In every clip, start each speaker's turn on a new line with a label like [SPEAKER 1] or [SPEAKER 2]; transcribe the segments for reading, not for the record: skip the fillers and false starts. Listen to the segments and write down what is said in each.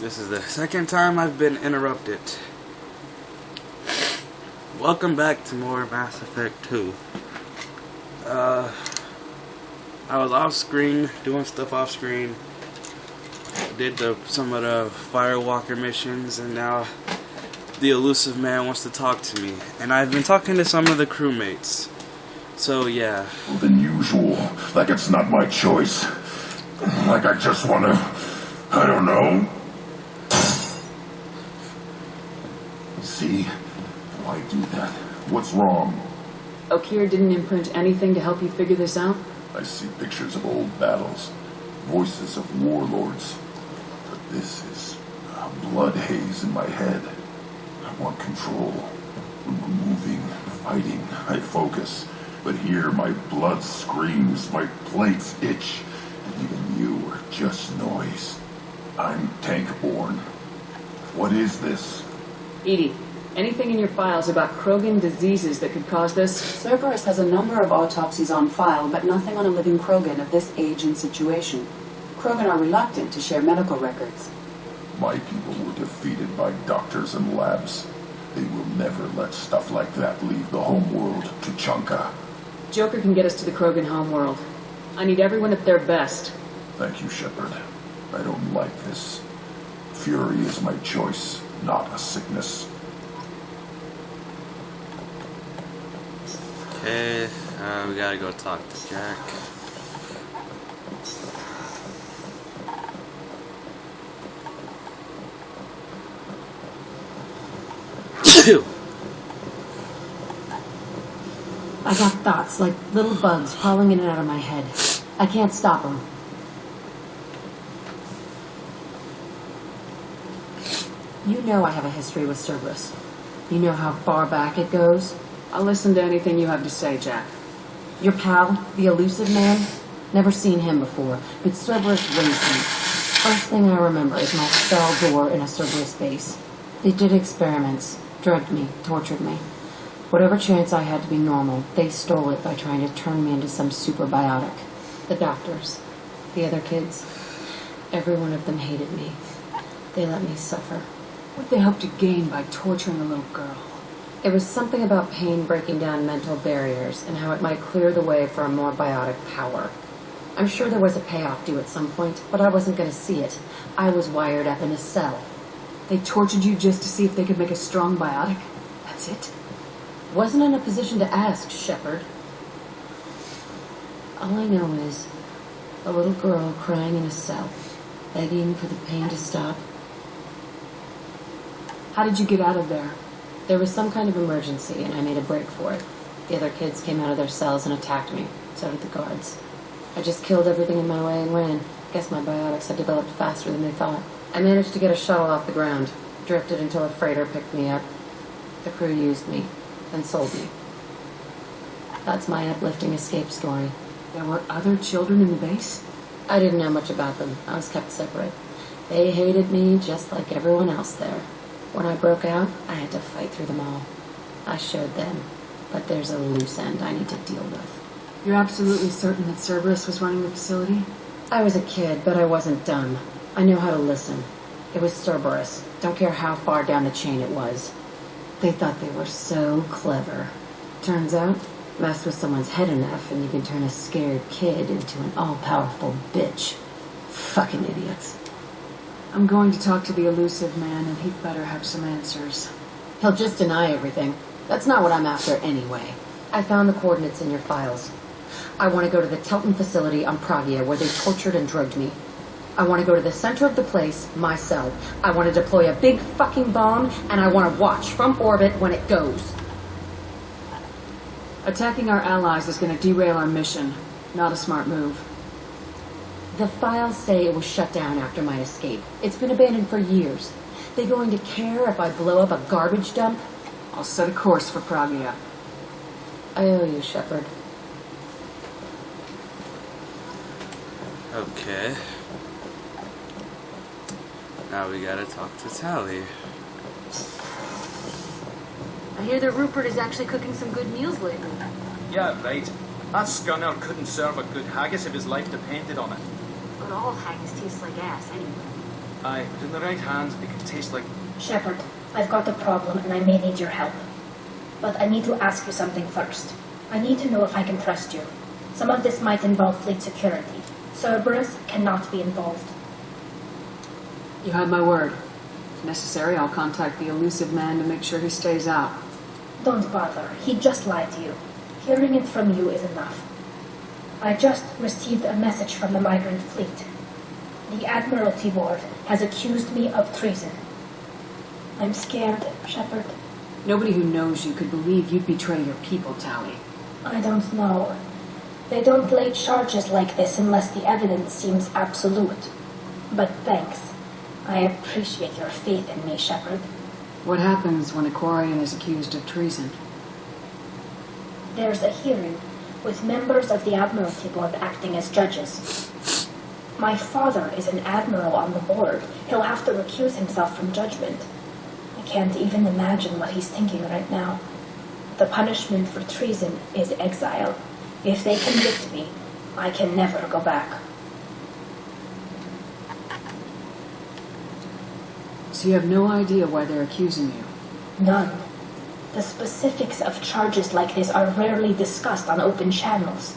[SPEAKER 1] This is the second time I've been interrupted. Welcome back to more Mass Effect 2. I was off screen, doing stuff off screen. Did some of the Firewalker missions, and now the Elusive Man wants to talk to me. And I've been talking to some of the crewmates. So yeah.
[SPEAKER 2] Than usual, like it's not my choice. Like I just wanna, I don't know. See? Why do that? What's wrong?
[SPEAKER 3] Okeer didn't imprint anything to help you figure this out?
[SPEAKER 2] I see pictures of old battles, voices of warlords. But this is a blood haze in my head. I want control. When we're moving, fighting, I focus. But here my blood screams, my plates itch, and even you are just noise. I'm tank-born. What is this?
[SPEAKER 3] EDI, anything in your files about Krogan diseases that could cause this?
[SPEAKER 4] Cerberus has a number of autopsies on file, but nothing on a living Krogan of this age and situation. Krogan are reluctant to share medical records.
[SPEAKER 2] My people were defeated by doctors and labs. They will never let stuff like that leave the homeworld, Tuchanka.
[SPEAKER 3] Joker can get us to the Krogan homeworld. I need everyone at their best.
[SPEAKER 2] Thank you, Shepard. I don't like this. Fury is my choice, not a sickness.
[SPEAKER 1] Okay, we gotta go talk to Jack.
[SPEAKER 4] I got thoughts like little bugs crawling in and out of my head. I can't stop them. You know I have a history with Cerberus. You know how far back it goes.
[SPEAKER 3] I'll listen to anything you have to say, Jack.
[SPEAKER 4] Your pal, the Elusive Man? Never seen him before, but Cerberus raised him. First thing I remember is my cell door in a Cerberus base. They did experiments, drugged me, tortured me. Whatever chance I had to be normal, they stole it by trying to turn me into some superbiotic. The doctors, the other kids, every one of them hated me. They let me suffer.
[SPEAKER 3] What they hope to gain by torturing a little girl?
[SPEAKER 4] It was something about pain breaking down mental barriers and how it might clear the way for a more biotic power. I'm sure there was a payoff due at some point, but I wasn't going to see it. I was wired up in a cell.
[SPEAKER 3] They tortured you just to see if they could make a strong biotic? That's it?
[SPEAKER 4] Wasn't in a position to ask, Shepard. All I know is a little girl crying in a cell, begging for the pain to stop.
[SPEAKER 3] How did you get out of there?
[SPEAKER 4] There was some kind of emergency, and I made a break for it. The other kids came out of their cells and attacked me. So did the guards. I just killed everything in my way and ran. Guess my biotics had developed faster than they thought. I managed to get a shuttle off the ground. Drifted until a freighter picked me up. The crew used me. And sold me. That's my uplifting escape story.
[SPEAKER 3] There were other children in the base?
[SPEAKER 4] I didn't know much about them. I was kept separate. They hated me just like everyone else there. When I broke out, I had to fight through them all. I showed them. But there's a loose end I need to deal with.
[SPEAKER 3] You're absolutely certain that Cerberus was running the facility?
[SPEAKER 4] I was a kid, but I wasn't dumb. I knew how to listen. It was Cerberus. Don't care how far down the chain it was. They thought they were so clever. Turns out, mess with someone's head enough and you can turn a scared kid into an all-powerful bitch. Fucking idiots.
[SPEAKER 3] I'm going to talk to the Elusive Man, and he'd better have some answers.
[SPEAKER 4] He'll just deny everything. That's not what I'm after anyway. I found the coordinates in your files. I want to go to the Telton facility on Pragia where they tortured and drugged me. I want to go to the center of the place, my cell. I want to deploy a big fucking bomb, and I want to watch from orbit when it goes.
[SPEAKER 3] Attacking our allies is going to derail our mission. Not a smart move.
[SPEAKER 4] The files say it was shut down after my escape. It's been abandoned for years. They going to care if I blow up a garbage dump?
[SPEAKER 3] I'll set a course for Pragia.
[SPEAKER 4] I owe you, Shepard.
[SPEAKER 1] Okay. Now we gotta talk to Tali.
[SPEAKER 5] I hear that Rupert is actually cooking some good meals lately.
[SPEAKER 6] Yeah, right. That scunner couldn't serve a good haggis if his life depended on it.
[SPEAKER 5] But all haggis tastes like ass anyway.
[SPEAKER 6] Aye, but in the right hands, it can taste like...
[SPEAKER 7] Shepard, I've got a problem and I may need your help. But I need to ask you something first. I need to know if I can trust you. Some of this might involve fleet security. Cerberus cannot be involved.
[SPEAKER 3] You have my word. If necessary, I'll contact the elusive man to make sure he stays out.
[SPEAKER 7] Don't bother. He just lied to you. Hearing it from you is enough. I just received a message from the migrant fleet. The Admiralty Board has accused me of treason. I'm scared, Shepard.
[SPEAKER 3] Nobody who knows you could believe you'd betray your people, Tally.
[SPEAKER 7] I don't know. They don't lay charges like this unless the evidence seems absolute. But thanks. I appreciate your faith in me, Shepard.
[SPEAKER 3] What happens when a Quarian is accused of treason?
[SPEAKER 7] There's a hearing, with members of the Admiralty Board acting as judges. My father is an admiral on the board. He'll have to recuse himself from judgment. I can't even imagine what he's thinking right now. The punishment for treason is exile. If they convict me, I can never go back.
[SPEAKER 3] So you have no idea why they're accusing you?
[SPEAKER 7] None. The specifics of charges like this are rarely discussed on open channels.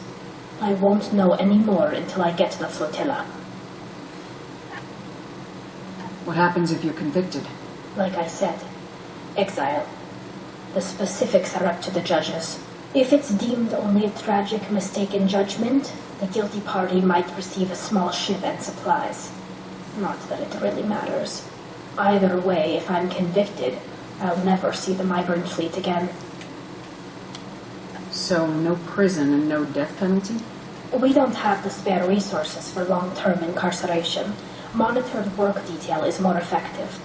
[SPEAKER 7] I won't know any more until I get to the flotilla.
[SPEAKER 3] What happens if you're convicted?
[SPEAKER 7] Like I said, exile. The specifics are up to the judges. If it's deemed only a tragic mistake in judgment, the guilty party might receive a small ship and supplies. Not that it really matters. Either way, if I'm convicted, I'll never see the migrant fleet again.
[SPEAKER 3] So no prison and no death penalty?
[SPEAKER 7] We don't have the spare resources for long-term incarceration. Monitored work detail is more effective.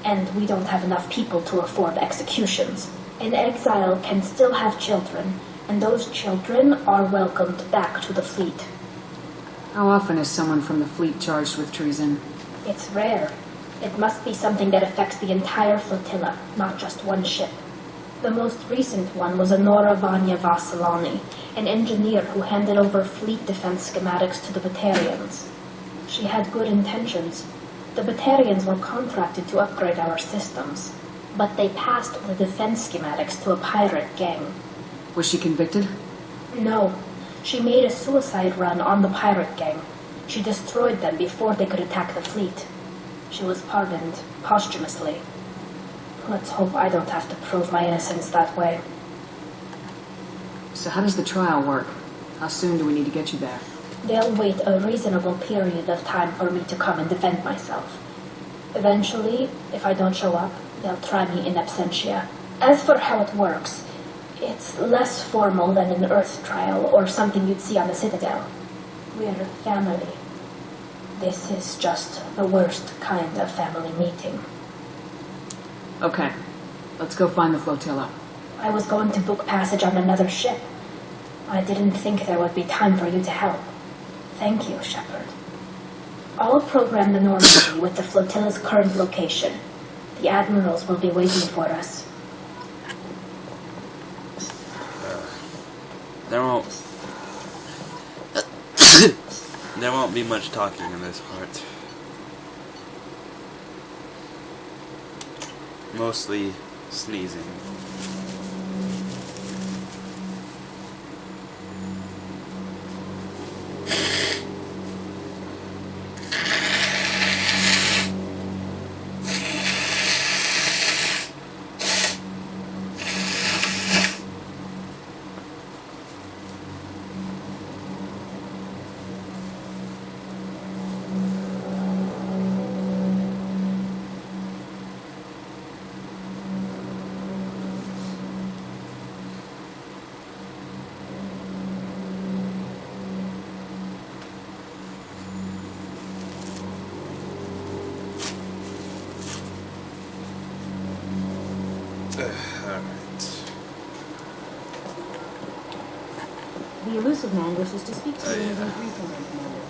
[SPEAKER 7] And we don't have enough people to afford executions. An exile can still have children, and those children are welcomed back to the fleet.
[SPEAKER 3] How often is someone from the fleet charged with treason?
[SPEAKER 7] It's rare. It must be something that affects the entire flotilla, not just one ship. The most recent one was Honora Vanya Vassilani, an engineer who handed over fleet defense schematics to the Batarians. She had good intentions. The Batarians were contracted to upgrade our systems, but they passed the defense schematics to a pirate gang.
[SPEAKER 3] Was she convicted?
[SPEAKER 7] No, she made a suicide run on the pirate gang. She destroyed them before they could attack the fleet. She was pardoned posthumously. Let's hope I don't have to prove my innocence that way.
[SPEAKER 3] So how does the trial work? How soon do we need to get you there?
[SPEAKER 7] They'll wait a reasonable period of time for me to come and defend myself. Eventually, if I don't show up, they'll try me in absentia. As for how it works, it's less formal than an Earth trial or something you'd see on the Citadel. We're family. This is just the worst kind of family meeting.
[SPEAKER 3] Okay, let's go find the flotilla.
[SPEAKER 7] I was going to book passage on another ship. I didn't think there would be time for you to help. Thank you, Shepard. I'll program the Normandy with the flotilla's current location. The admirals will be waiting for us.
[SPEAKER 1] There won't be much talking in this part. Mostly sneezing.
[SPEAKER 4] The elusive man wishes to speak to you in
[SPEAKER 1] yeah.
[SPEAKER 4] a briefing, Commander.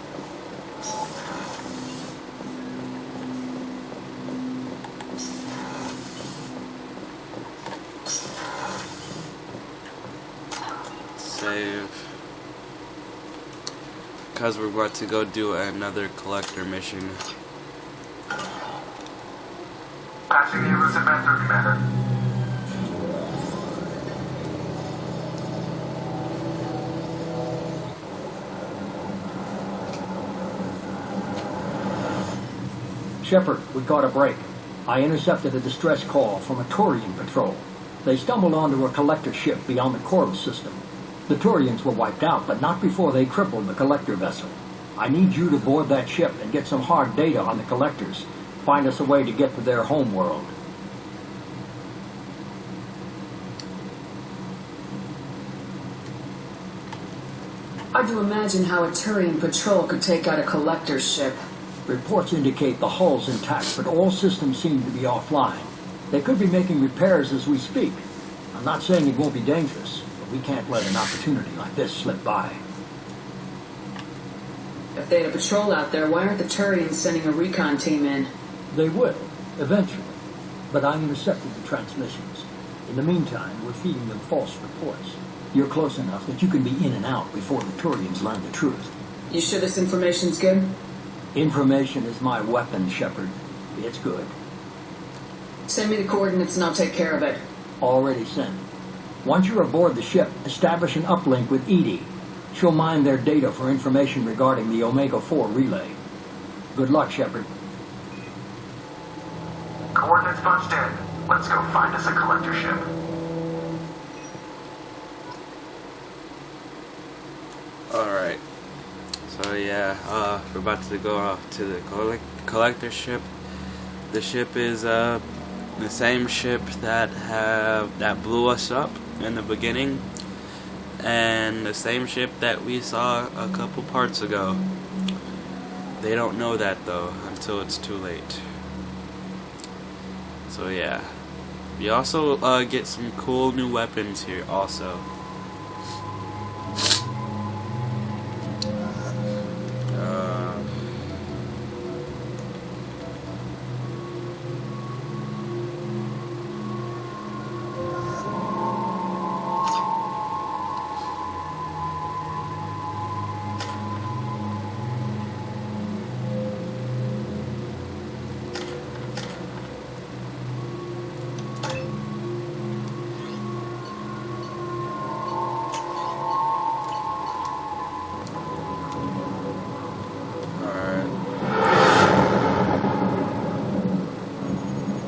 [SPEAKER 1] Save. Because we're about to go do another collector mission.
[SPEAKER 8] Patching the elusive man through, Commander.
[SPEAKER 9] Shepard, we caught a break. I intercepted a distress call from a Turian patrol. They stumbled onto a collector ship beyond the Corvus system. The Turians were wiped out, but not before they crippled the collector vessel. I need you to board that ship and get some hard data on the collectors. Find us a way to get to their home world.
[SPEAKER 3] Hard to imagine how a Turian patrol could take out a collector's ship.
[SPEAKER 9] Reports indicate the hull's intact, but all systems seem to be offline. They could be making repairs as we speak. I'm not saying it won't be dangerous, but we can't let an opportunity like this slip by.
[SPEAKER 3] If they had a patrol out there, why aren't the Turians sending a recon team in?
[SPEAKER 9] They will, eventually. But I intercepted the transmissions. In the meantime, we're feeding them false reports. You're close enough that you can be in and out before the Turians learn the truth.
[SPEAKER 3] You sure this information's good?
[SPEAKER 9] Information is my weapon, Shepard. It's good.
[SPEAKER 3] Send me the coordinates and I'll take care of it.
[SPEAKER 9] Already sent. Once you're aboard the ship, establish an uplink with Edie. She'll mine their data for information regarding the Omega-4 relay. Good luck, Shepard.
[SPEAKER 8] Coordinates punched in. Let's go find us a collector ship.
[SPEAKER 1] Alright. So yeah, we're about to go off to the collector ship. The ship is the same ship that blew us up in the beginning, and the same ship that we saw a couple parts ago. They don't know that though until it's too late. So yeah, we also get some cool new weapons here also.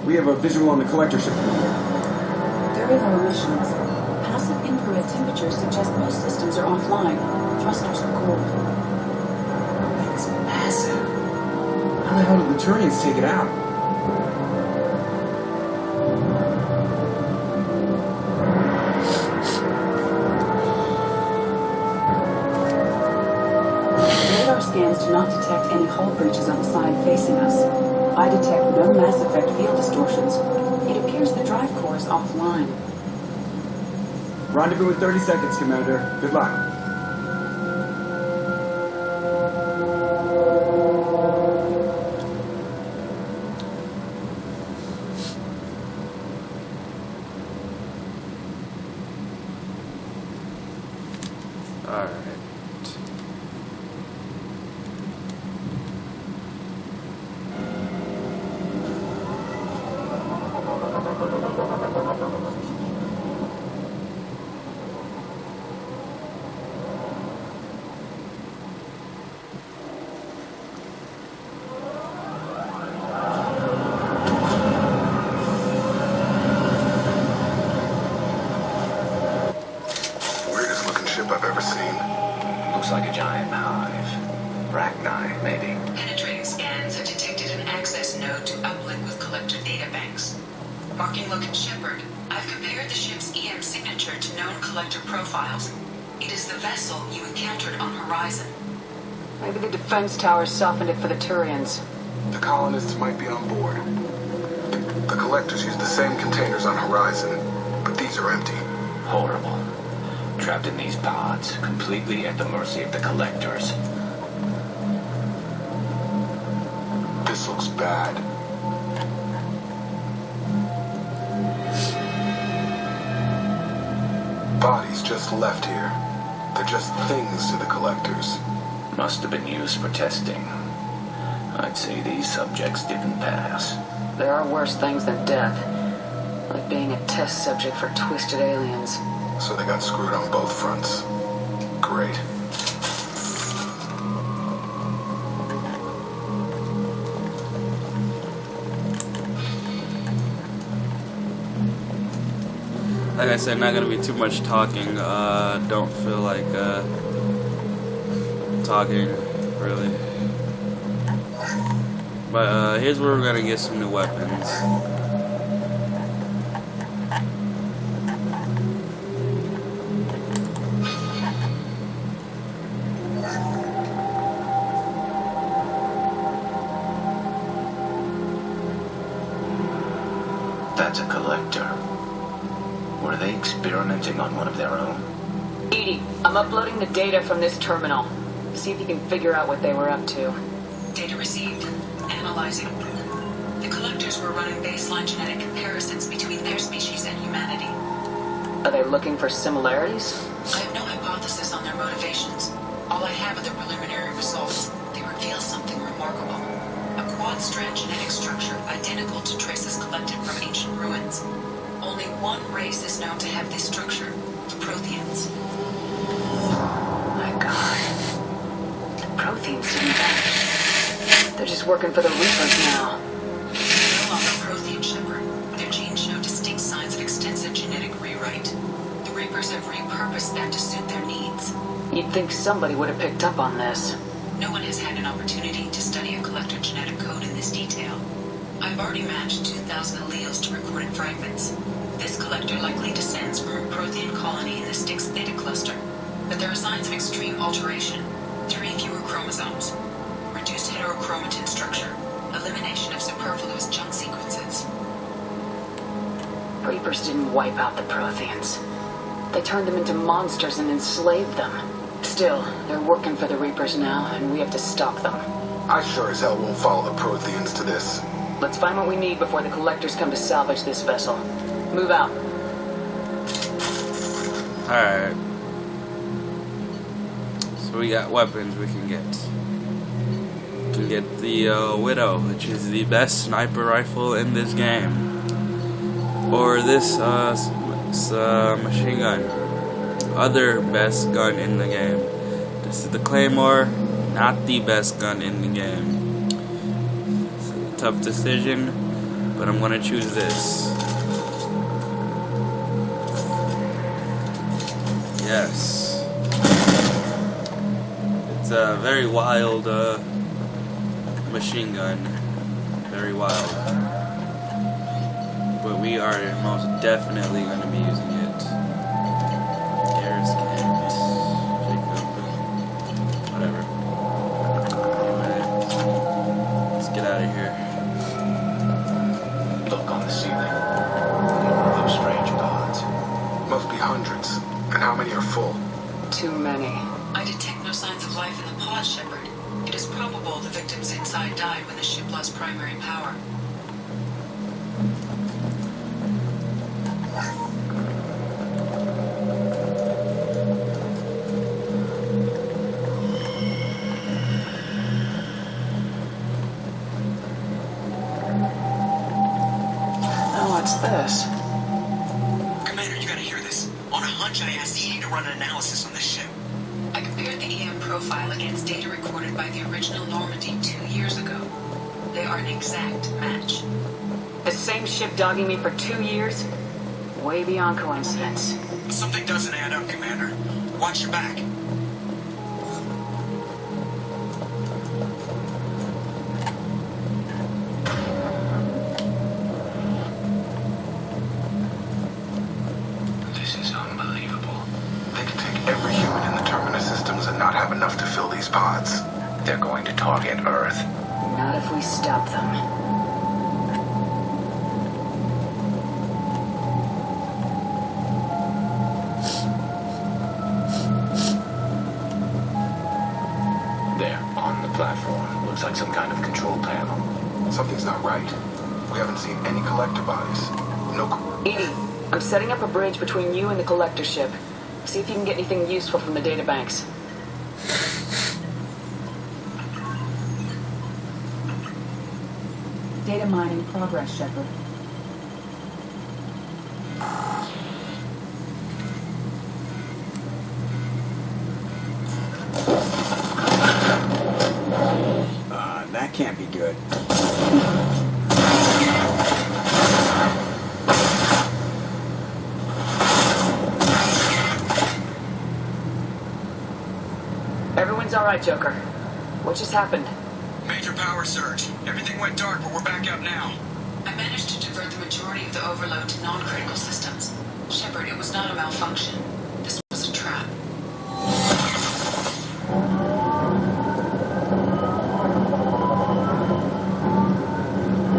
[SPEAKER 6] We have a visual on the collector ship.
[SPEAKER 3] Very low emissions. Passive infrared temperatures suggest most systems are offline. Thrusters are cooled.
[SPEAKER 6] It's massive. How the hell did the Turians take it out?
[SPEAKER 3] Radar scans do not detect any hull breaches on the side facing us. I detect no Mass Effect field distortions. It appears the drive core is offline.
[SPEAKER 6] Rendezvous in 30 seconds, Commander. Good luck.
[SPEAKER 1] Alright.
[SPEAKER 2] Weirdest looking ship I've ever seen.
[SPEAKER 10] Looks like a giant hive. Rachni, maybe.
[SPEAKER 11] Penetrating scans have detected an access node to uplink with collector databanks. Marking Logan Shepard, I've compared the ship's EM signature to known collector profiles. It is the vessel you encountered on Horizon.
[SPEAKER 3] Maybe the defense towers softened it for the Turians.
[SPEAKER 2] The colonists might be on board. The collectors use the same containers on Horizon, but these are empty.
[SPEAKER 10] Horrible. Trapped in these pods, completely at the mercy of the collectors.
[SPEAKER 2] This looks bad. Bodies just left here. They're just things to the collectors.
[SPEAKER 10] Must have been used for testing. I'd say these subjects didn't pass.
[SPEAKER 11] There are worse things than death. Like being a test subject for twisted aliens.
[SPEAKER 2] So they got screwed on both fronts. Great.
[SPEAKER 1] Like I said, not gonna be too much talking. Don't feel like talking, really. But here's where we're gonna get some new weapons.
[SPEAKER 10] That's a collector. Were they experimenting on one of their own?
[SPEAKER 11] Edie, I'm uploading the data from this terminal. See if you can figure out what they were up to. Data received. Analyzing. The collectors were running baseline genetic comparisons between their species and humanity. Are they looking for similarities? I have no hypothesis on their motivations. All I have are the preliminary results. They reveal something remarkable. A quad-strand genetic structure identical to traces collected from ancient ruins. Only one race is known to have this structure, the Protheans. My God. The Protheans didn't vanish. They're just working for the Reapers now. They're no longer Prothean, Shepard. Their genes show distinct signs of extensive genetic rewrite. The Reapers have repurposed them to suit their needs. You'd think somebody would have picked up on this. No one has had an opportunity to study a collector genetic code in this detail. I've already matched 2,000 alleles to recorded fragments. This collector likely descends from a Prothean colony in the Styx Theta cluster, but there are signs of extreme alteration. 3 fewer chromosomes, reduced heterochromatin structure, elimination of superfluous junk sequences. Reapers didn't wipe out the Protheans. They turned them into monsters and enslaved them. Still, they're working for the Reapers now, and we have to stop them.
[SPEAKER 2] I sure as hell won't follow the Protheans to this.
[SPEAKER 11] Let's find what we need before the collectors come to salvage this vessel. Move out.
[SPEAKER 1] Alright. So we got weapons we can get. We can get the Widow, which is the best sniper rifle in this game. Or this machine gun. Other best gun in the game. This is the Claymore, not the best gun in the game. It's a tough decision, but I'm gonna choose this. Yes. It's a very wild machine gun. Very wild. But we are most definitely going to be using it. Garrus can't. Jacob. Whatever. Anyway, let's get out of here.
[SPEAKER 10] Look on the ceiling. Those strange pods.
[SPEAKER 2] Must be hundreds. And how many are full?
[SPEAKER 11] Too many. I detect no signs of life in the pod, Shepard. It is probable the victims inside died when the ship lost primary power. Oh, what's this?
[SPEAKER 8] Commander, you gotta hear this. On a hunch, I asked EE to run an analysis on this ship.
[SPEAKER 11] I compared the EM profile against data recorded by the original Normandy 2 years ago. They are an exact match. The same ship dogging me for 2 years? Way beyond coincidence.
[SPEAKER 8] Something doesn't add up, Commander. Watch your back.
[SPEAKER 10] This is unbelievable.
[SPEAKER 2] They could take every human in the Terminus systems and not have enough to fill these pods.
[SPEAKER 10] They're going to target Earth.
[SPEAKER 11] Not if we stop them.
[SPEAKER 10] There, on the platform. Looks like some kind of control panel.
[SPEAKER 2] Something's not right. We haven't seen any collector bodies. No.
[SPEAKER 11] Edie, I'm setting up a bridge between you and the collector ship. See if you can get anything useful from the databanks.
[SPEAKER 3] Data mining progress, Shepard.
[SPEAKER 6] That can't be good.
[SPEAKER 12] Everyone's alright, Joker. What just happened?
[SPEAKER 8] Major power surge. Everything went dark, but we're back up now.
[SPEAKER 11] I managed to divert the majority of the overload to non-critical systems. Shepard, it was not a malfunction. This was a trap.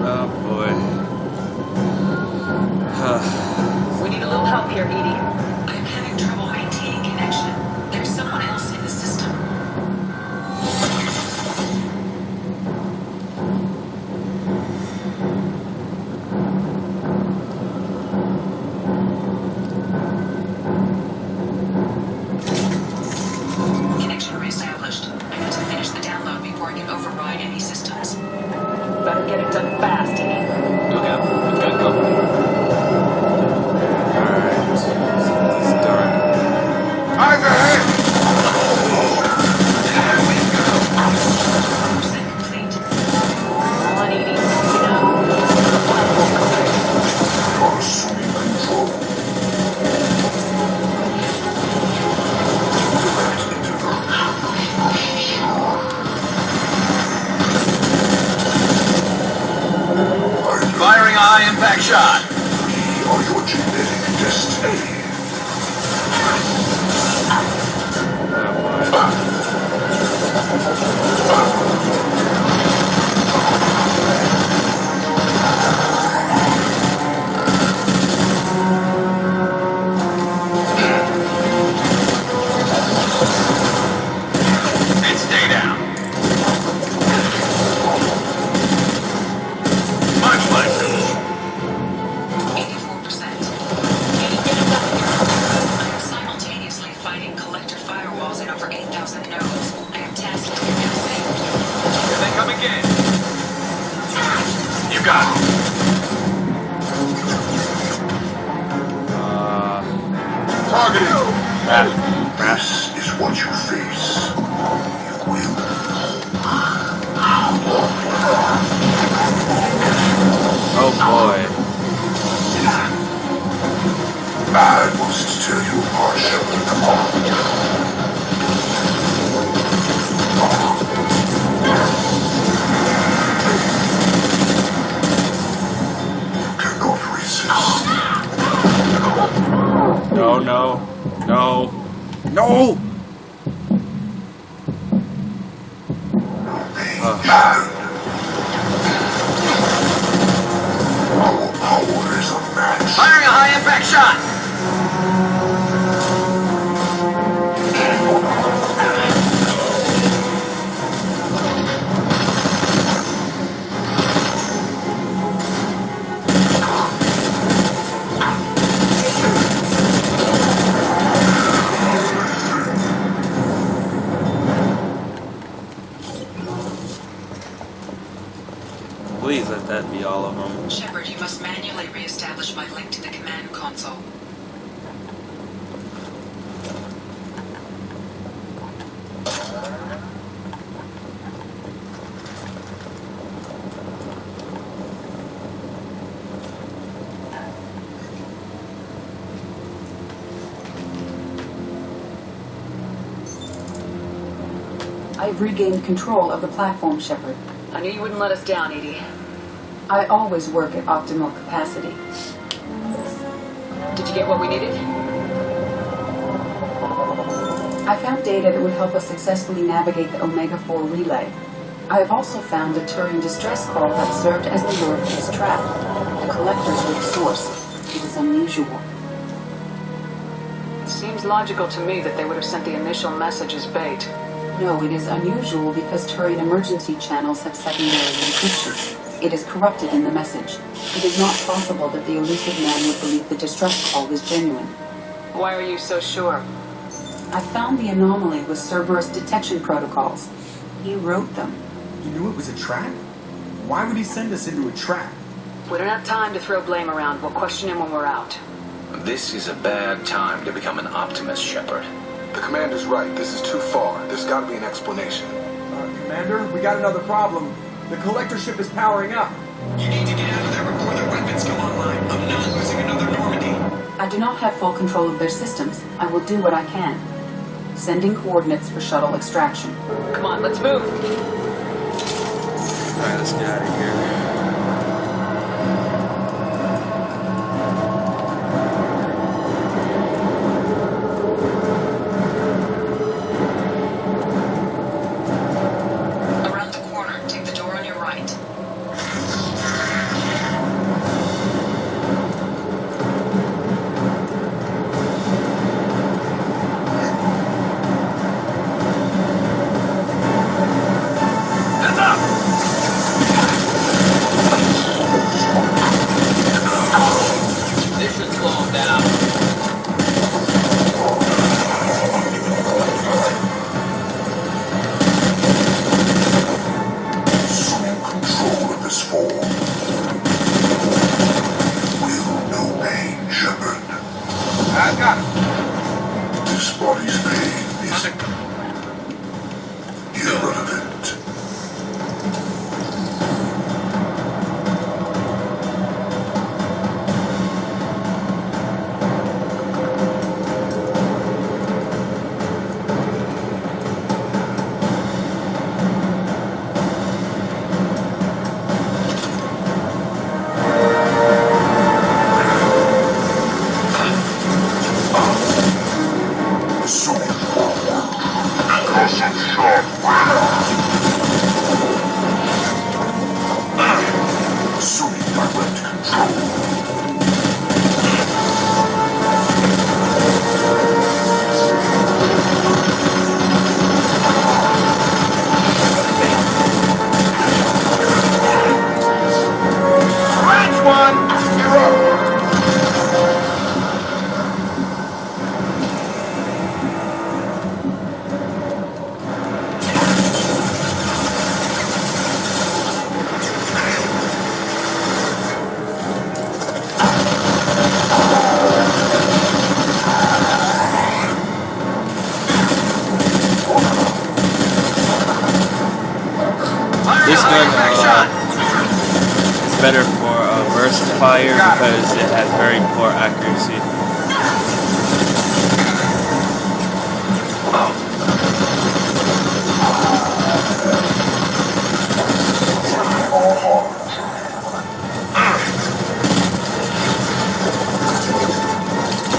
[SPEAKER 1] Oh boy.
[SPEAKER 12] We need a little help here, Edie.
[SPEAKER 11] I'm having trouble maintaining connection. There's someone else in the system. Connection reestablished. I need to finish the download before I can override any systems.
[SPEAKER 12] Better get it done fast, Edie.
[SPEAKER 10] Look out. We've got company.
[SPEAKER 1] Alright. It's dark.
[SPEAKER 11] Complete.
[SPEAKER 12] Come on, Edie. You know.
[SPEAKER 2] You're assuming control. Direct interference.
[SPEAKER 10] Firing a high-impact shot.
[SPEAKER 2] We are your genetic destiny.
[SPEAKER 10] And stay down. Much like
[SPEAKER 11] 84%. I am simultaneously fighting collector firewalls in over 8,000 nodes. I am tasked to get them saved.
[SPEAKER 10] Here they come again. You got it.
[SPEAKER 2] Targeting.
[SPEAKER 1] Crap.
[SPEAKER 2] This is what you face. You will.
[SPEAKER 1] Oh boy.
[SPEAKER 2] I must tell you apart, Shepard. You cannot resist.
[SPEAKER 1] No, no. No. No!
[SPEAKER 2] Our power is unmatched.
[SPEAKER 10] Firing a high-impact shot.
[SPEAKER 1] Please let that be all of them.
[SPEAKER 11] Shepard, you must manually reestablish my link to the command console.
[SPEAKER 3] I've regained control of the platform, Shepard.
[SPEAKER 12] I knew you wouldn't let us down, Edie.
[SPEAKER 3] I always work at optimal capacity.
[SPEAKER 12] Did you get what we needed?
[SPEAKER 3] I found data that would help us successfully navigate the Omega-4 relay. I have also found a Turian distress call that served as the lure for this trap. The collectors were the source. It is unusual.
[SPEAKER 12] Seems logical to me that they would have sent the initial message as bait.
[SPEAKER 3] No, it is unusual because Turian emergency channels have secondary encryption. It is corrupted in the message. It is not possible that the elusive man would believe the distress call is genuine.
[SPEAKER 12] Why are you so sure?
[SPEAKER 3] I found the anomaly with Cerberus detection protocols. He wrote them.
[SPEAKER 6] You knew it was a trap? Why would he send us into a trap?
[SPEAKER 11] We don't have time to throw blame around. We'll question him when we're out.
[SPEAKER 10] This is a bad time to become an optimist, Shepard.
[SPEAKER 13] The commander's right. This is too far. There's got to be an explanation.
[SPEAKER 6] Commander, we got another problem. The collector ship is powering up.
[SPEAKER 8] You need to get out of there before the weapons come online. I'm not losing another Normandy.
[SPEAKER 3] I do not have full control of their systems. I will do what I can. Sending coordinates for shuttle extraction.
[SPEAKER 12] Come on, let's move.
[SPEAKER 1] Alright, let's get out of here.
[SPEAKER 11] Around the corner, take the door on your right.
[SPEAKER 10] This should slow him down.
[SPEAKER 2] Assuming control of this form. Will no pain, Shepard.
[SPEAKER 13] I got it.
[SPEAKER 2] This body's pain is irrelevant. Assuming forward. Caution sharp. Assuming direct control.
[SPEAKER 13] Range 1, you're up.
[SPEAKER 1] This gun is better for burst fire because it has very poor accuracy.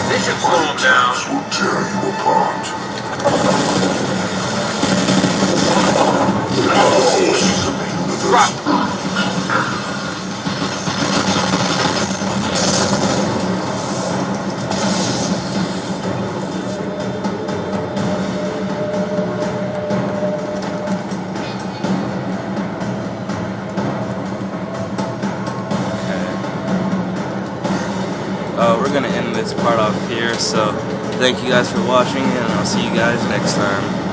[SPEAKER 10] This should slow him down.
[SPEAKER 2] This will tear you apart. Forces of the universe.
[SPEAKER 1] We're gonna end this part off here, so thank you guys for watching, and I'll see you guys next time.